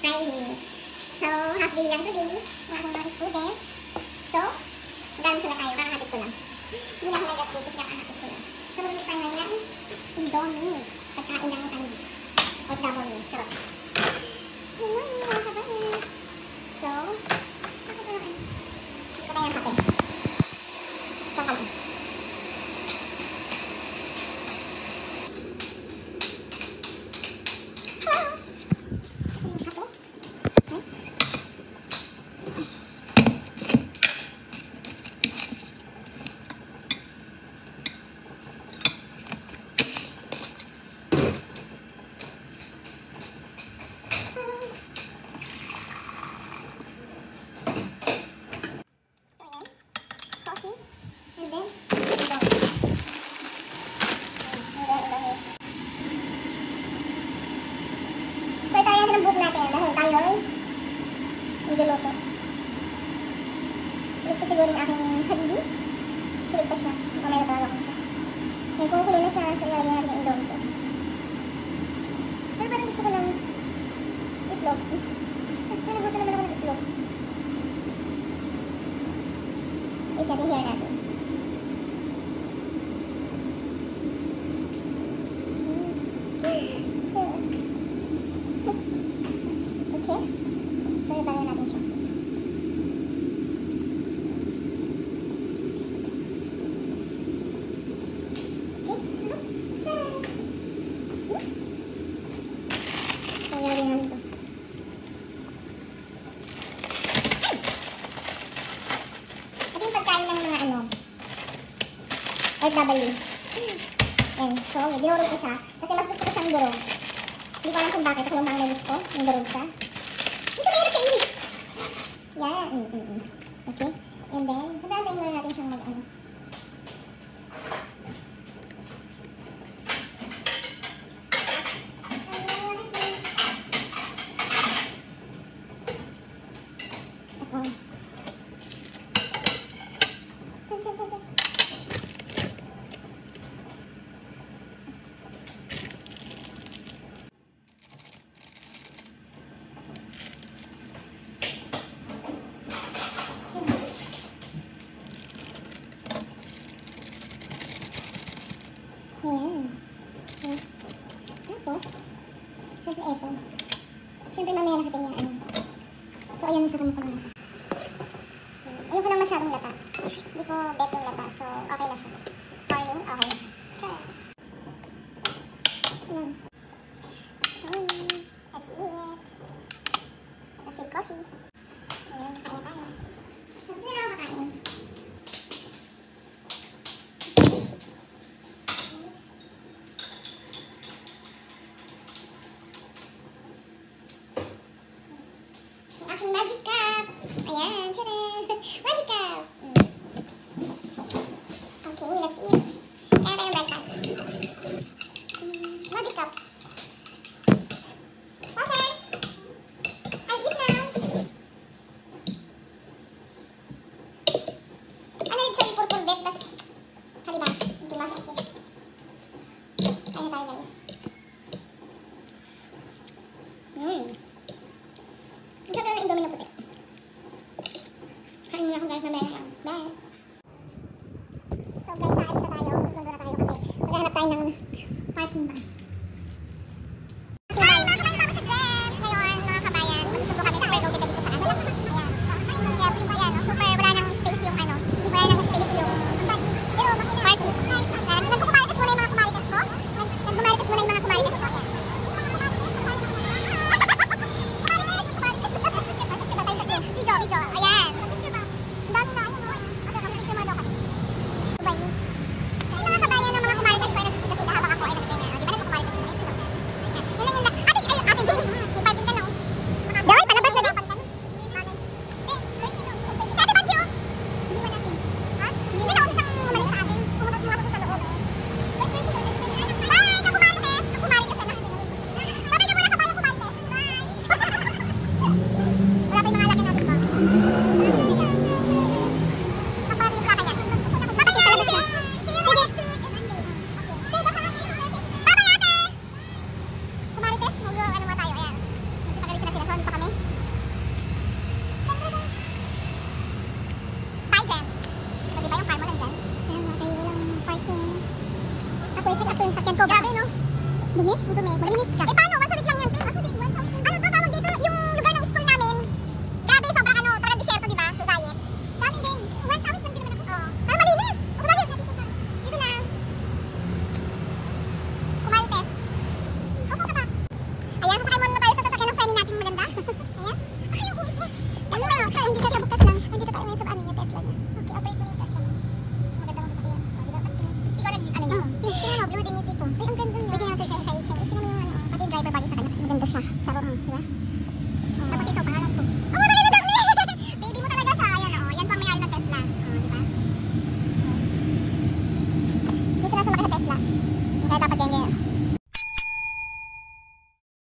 Friday. So, half day lang today. Wala akong mga student. So, magandang sila tayo. Kakahatid ko lang. Hindi lang ako nag-update kasi kakahatid ko lang. So, marunod tayo ngayon ng Indomie. Pagkain lang ang OFW. Charot. Good morning, mga kabayan. So, ako pa lang. Hindi ko tayo ng kape. Diyan ka lang. Niluluto. Tulog pa siguro yung aking habibi. Tulog pa siya. Mamaya natawag ko siya. Ngayon kumukulo na siya. So ilalagyan natin yung indomie ko. Pero parang gusto ko ng itlog. Kasi pinaguto naman ako ng itlog. Isa natin here natin. Okay. So, ibayan natin siya. Okay, so, so, ilalagyan natin ito. Ito yung pagkain ng mga OFW. Yan, so, dinurog ko siya. Kasi mas gusto ko siyang durog. Hindi ko alam kung bakit. Ako lang bang nainis ko, yung durog siya. Yan. Okay. And then, sabihantayin muna natin siyang mag-ano. Ako. Ayan. Tapos, syempre ito. Syempre mamaya nakita yung ano. So, ayan siya kami pala siya. Ayun ko lang masyadong lata. Hindi ko bet yung lata. So, okay na siya. Morning, okay na siya. Try. Ayan. Let's eat. Let's eat coffee. Ayan, kain tayo. So, sila ako kakain. Magic cup! Ayan, tcharan! Magic cup! Okay, let's eat. Kaya tayong breakfast. Magic cup. Water! I eat now! Ano rin sa'yo purple breakfast? Halina, hindi lang siya. Kaya tayo guys. Ito na yung indomie na puti. Kain muna akong guys, mamaya lang. Bye! So guys, aalis na tayo. Susundo na tayo kasi maghahanap tayo ng parking ba. Ito, grabe, no? Dumi? Ang dumi. Malinis siya. Eh, paano? 1 lang yan, te. Ano to, tawag dito? Yung lugar ng school namin. Grabe, sobrang ano, parang disyerto, di ba? Sa Zayet. Dami din. 1 lang din naman ako. Oo. Pero malinis. Ako bakit? Dito na. Kumarites. Opo ka ba? Ayan, sasakay muna tayo sa sasakyan ng friend natin maganda. Ayan. Ay, ang ulit mo. Kasi may ito, hindi kasi bukas lang. Nandito tayo ngayon sa ano yung Tesla niya. Okay, operate mo yung Tesla mo. Maganda mo sasakyan. Di ba? Pag pink. Ikaw nag, ano niya? Pink. Tingnan mo, blue din yung dito. Ay, ang ganda niya. Pwede natin siya i-change. Tingnan mo yung ano, pati yung driver body sa kanya kasi maganda siya. Charot, di ba?